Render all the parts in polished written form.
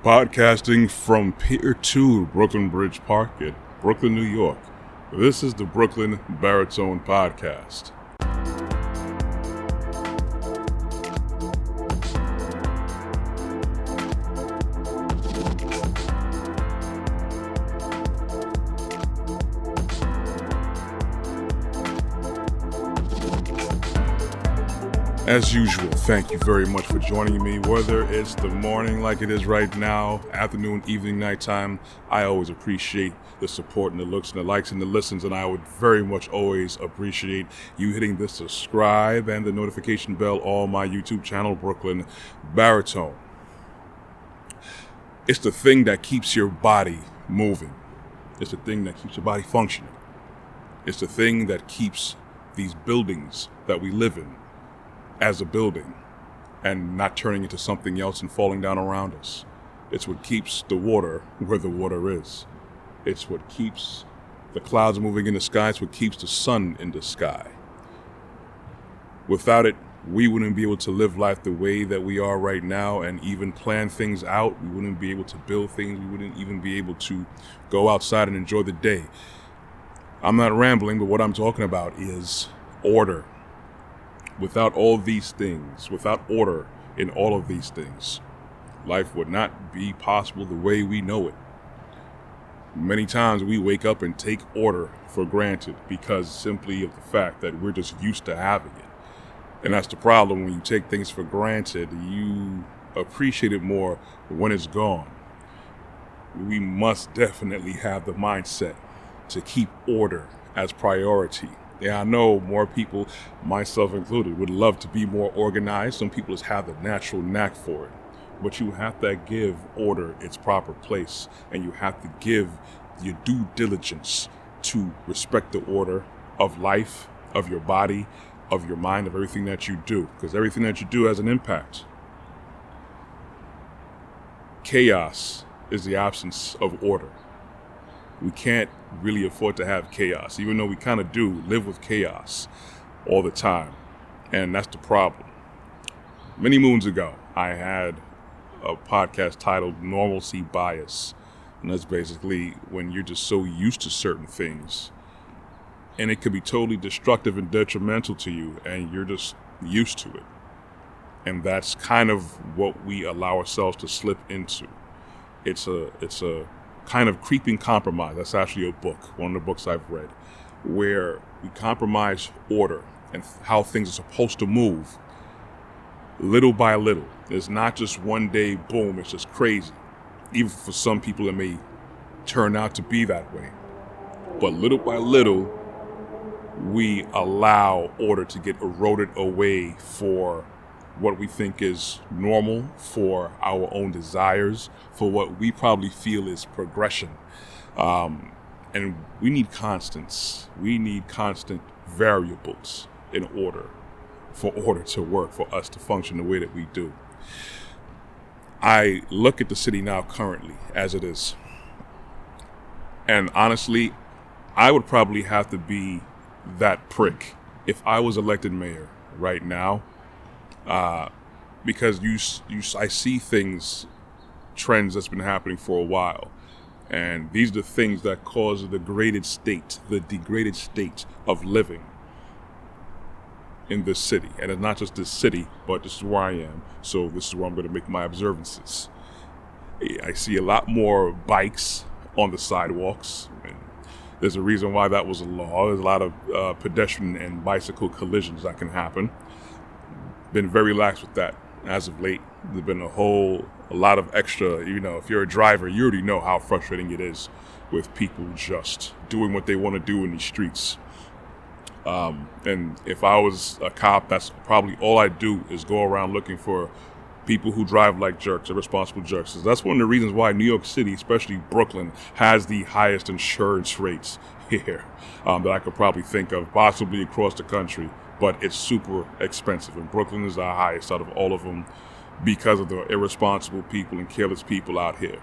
Podcasting from Pier 2 Brooklyn Bridge Park in Brooklyn, New York. This is the Brooklyn Baritone Podcast. As usual, thank you very much for joining me, whether it's the morning like it is right now, afternoon, evening, nighttime. I always appreciate the support and the looks and the likes and the listens, and I would very much always appreciate you hitting the subscribe and the notification bell on my YouTube channel, Brooklyn Baritone. It's the thing that keeps your body moving. It's the thing that keeps your body functioning. It's the thing that keeps these buildings that we live in as a building and not turning into something else and falling down around us. It's what keeps the water where the water is. It's what keeps the clouds moving in the sky. It's what keeps the sun in the sky. Without it, we wouldn't be able to live life the way that we are right now and even plan things out. We wouldn't be able to build things. We wouldn't even be able to go outside and enjoy the day. I'm not rambling, but what I'm talking about is order. Without all these things, without order in all of these things, life would not be possible the way we know it. Many times we wake up and take order for granted because simply of the fact that we're just used to having it. And that's the problem. When you take things for granted, you appreciate it more when it's gone. We must definitely have the mindset to keep order as priority. Yeah, I know more people, myself included, would love to be more organized. Some people just have the natural knack for it. But you have to give order its proper place, and you have to give your due diligence to respect the order of life, of your body, of your mind, of everything that you do, because everything that you do has an impact. Chaos is the absence of order. We can't really afford to have chaos, even though we kind of do live with chaos all the time. And that's the problem. Many moons ago, I had a podcast titled Normalcy Bias. And that's basically when you're just so used to certain things and it could be totally destructive and detrimental to you and you're just used to it. And that's kind of what we allow ourselves to slip into. It's a kind of creeping compromise. That's actually a book, one of the books I've read, where we compromise order and how things are supposed to move little by little. It's not just one day, boom, it's just crazy. Even for some people, it may turn out to be that way. But little by little, we allow order to get eroded away for what we think is normal, for our own desires, for what we probably feel is progression. And we need constants. We need constant variables in order, for order to work, for us to function the way that we do. I look at the city now currently as it is. And honestly, I would probably have to be that prick if I was elected mayor right now. Because I see trends that's been happening for a while. And these are the things that cause the degraded state of living in this city. And it's not just this city, but this is where I am. So this is where I'm going to make my observances. I see a lot more bikes on the sidewalks. And there's a reason why that was a law. There's a lot of pedestrian and bicycle collisions that can happen. Been very lax with that as of late. There's been a lot of extra, if you're a driver, you already know how frustrating it is with people just doing what they want to do in these streets. And if I was a cop, that's probably all I do is go around looking for people who drive like jerks, irresponsible jerks. That's one of the reasons why New York City, especially Brooklyn, has the highest insurance rates here that I could probably think of, possibly across the country. But it's super expensive, and Brooklyn is the highest out of all of them because of the irresponsible people and careless people out here.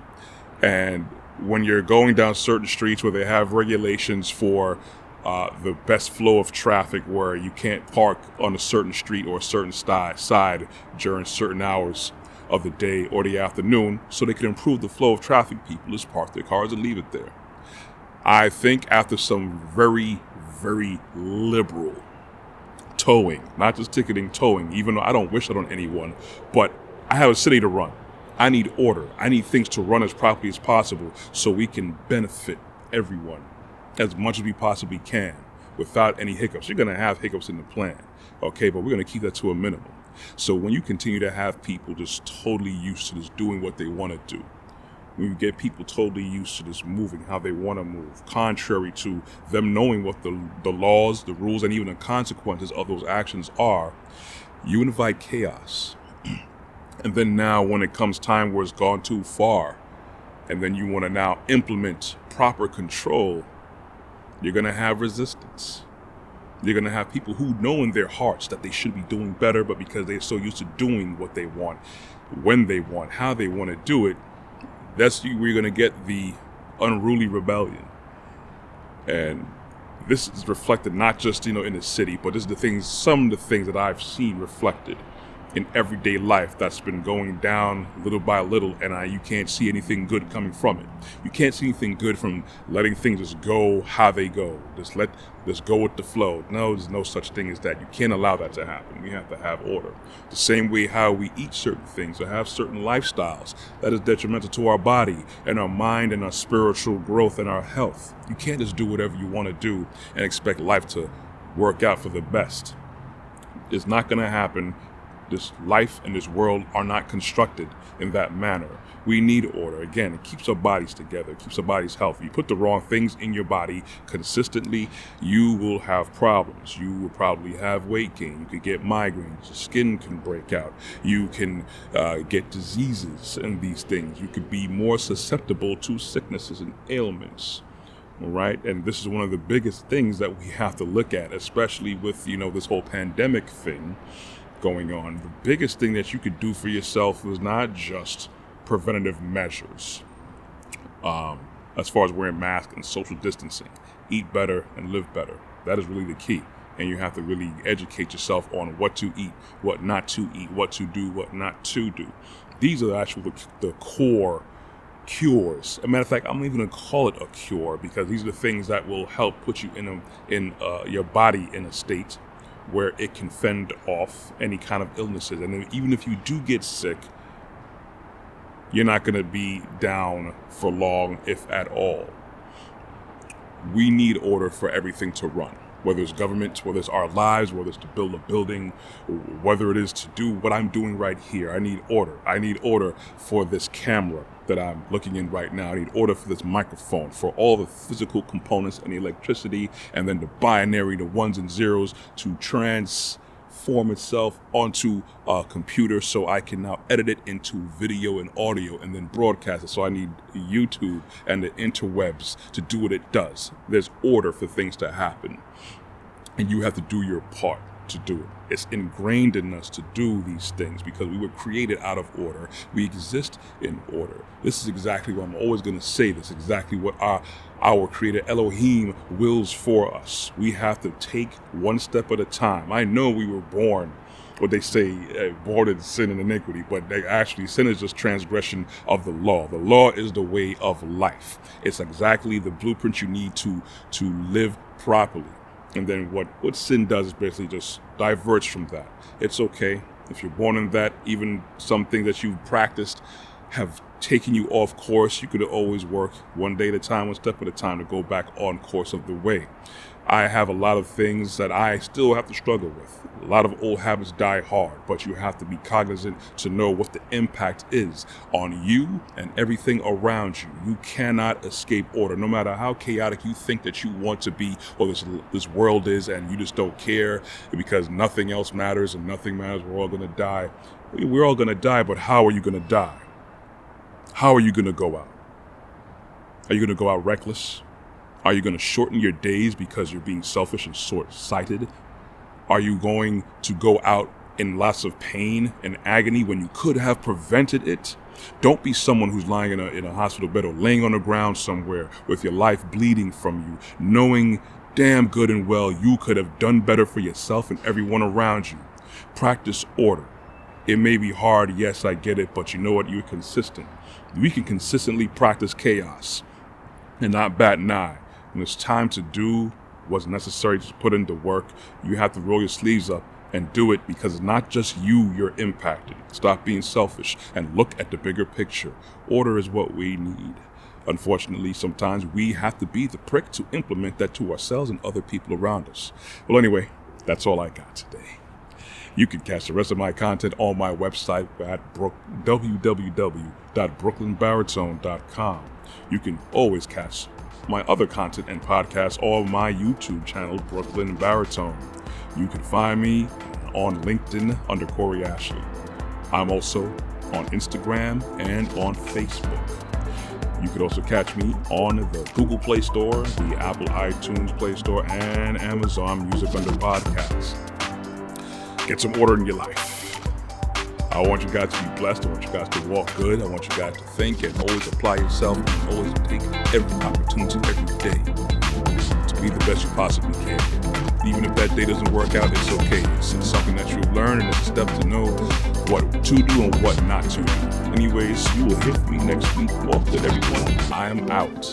And when you're going down certain streets where they have regulations for the best flow of traffic, where you can't park on a certain street or a certain side during certain hours, of the day or the afternoon so they can improve the flow of traffic. People just park their cars and leave it there. I think after some very, very liberal towing, not just ticketing, towing, even though I don't wish that on anyone, but I have a city to run. I need order. I need things to run as properly as possible so we can benefit everyone as much as we possibly can without any hiccups. You're going to have hiccups in the plan, okay, but we're going to keep that to a minimum. So when you continue to have people just totally used to just doing what they want to do, when you get people totally used to just moving how they want to move, contrary to them knowing what the laws, the rules, and even the consequences of those actions are, you invite chaos. And then now when it comes time where it's gone too far, and then you want to now implement proper control, you're going to have resistance. You're going to have people who know in their hearts that they should be doing better, but because they're so used to doing what they want, when they want, how they want to do it, that's where you're going to get the unruly rebellion. And this is reflected not just, in the city, but this is some of the things that I've seen reflected in everyday life that's been going down little by little, and you can't see anything good coming from it. You can't see anything good from letting things just go how they go. Just go with the flow. No, there's no such thing as that. You can't allow that to happen. We have to have order. The same way how we eat certain things or have certain lifestyles that is detrimental to our body and our mind and our spiritual growth and our health. You can't just do whatever you want to do and expect life to work out for the best. It's not going to happen. This life and this world are not constructed in that manner. We need order. Again, it keeps our bodies together. It keeps our bodies healthy. You put the wrong things in your body consistently, you will have problems. You will probably have weight gain. You could get migraines. Your skin can break out. You can get diseases and these things. You could be more susceptible to sicknesses and ailments. All right. And this is one of the biggest things that we have to look at, especially with, this whole pandemic thing going on. The biggest thing that you could do for yourself is not just preventative measures as far as wearing masks and social distancing. Eat better and live better. That is really the key. And you have to really educate yourself on what to eat, what not to eat, what to do, what not to do. These are actually the core cures. As a matter of fact, I'm even going to call it a cure, because these are the things that will help put you in your body in a state where it can fend off any kind of illnesses. And even if you do get sick, you're not going to be down for long, if at all. We need order for everything to run, whether it's government, whether it's our lives, whether it's to build a building, whether it is to do what I'm doing right here. I need order. I need order for this camera that I'm looking in right now. I need order for this microphone, for all the physical components and the electricity, and then the binary, the ones and zeros, to transform itself onto a computer so I can now edit it into video and audio and then broadcast it. So I need YouTube and the interwebs to do what it does. There's order for things to happen, and you have to do your part to do it. It's ingrained in us to do these things because we were created out of order. We exist in order. This is exactly what I'm always going to say. This is exactly what our creator Elohim wills for us. We have to take one step at a time. I know we were born, what they say, born in sin and iniquity, but sin is just transgression of the law. The law is the way of life. It's exactly the blueprint you need to live properly. And then what sin does is basically just diverge from that. It's okay if you're born in that. Even some things that you've practiced have taken you off course. You could always work one day at a time, one step at a time, to go back on course of the way. I have a lot of things that I still have to struggle with. A lot of old habits die hard, but you have to be cognizant to know what the impact is on you and everything around you. You cannot escape order, no matter how chaotic you think that you want to be, or this world is, and you just don't care because nothing else matters and nothing matters. We're all going to die. We're all going to die, but how are you going to die? How are you going to go out? Are you going to go out reckless? Are you going to shorten your days because you're being selfish and short-sighted? Are you going to go out in lots of pain and agony when you could have prevented it? Don't be someone who's lying in a hospital bed or laying on the ground somewhere with your life bleeding from you, knowing damn good and well you could have done better for yourself and everyone around you. Practice order. It may be hard, yes, I get it, but you know what? You're consistent. We can consistently practice chaos and not bat an eye. When it's time to do what's necessary to put in the work, you have to roll your sleeves up and do it, because it's not just you're impacted. Stop being selfish and look at the bigger picture. Order is what we need. Unfortunately, sometimes we have to be the prick to implement that to ourselves and other people around us. Well, anyway, that's all I got today. You can catch the rest of my content on my website at www.brooklynbaritone.com. You can always catch my other content and podcasts on my YouTube channel, Brooklyn Baritone. You can find me on LinkedIn under Corey Ashley. I'm also on Instagram and on Facebook. You could also catch me on the Google Play Store, the Apple iTunes Play Store, and Amazon Music under podcasts. Get some order in your life. I want you guys to be blessed. I want you guys to walk good. I want you guys to think and always apply yourself and always take every opportunity every day to be the best you possibly can. Even if that day doesn't work out, it's okay. It's something that you learn, and it's a step to know what to do and what not to do. Anyways, you will hear from me next week. Walk good, everyone. I am out.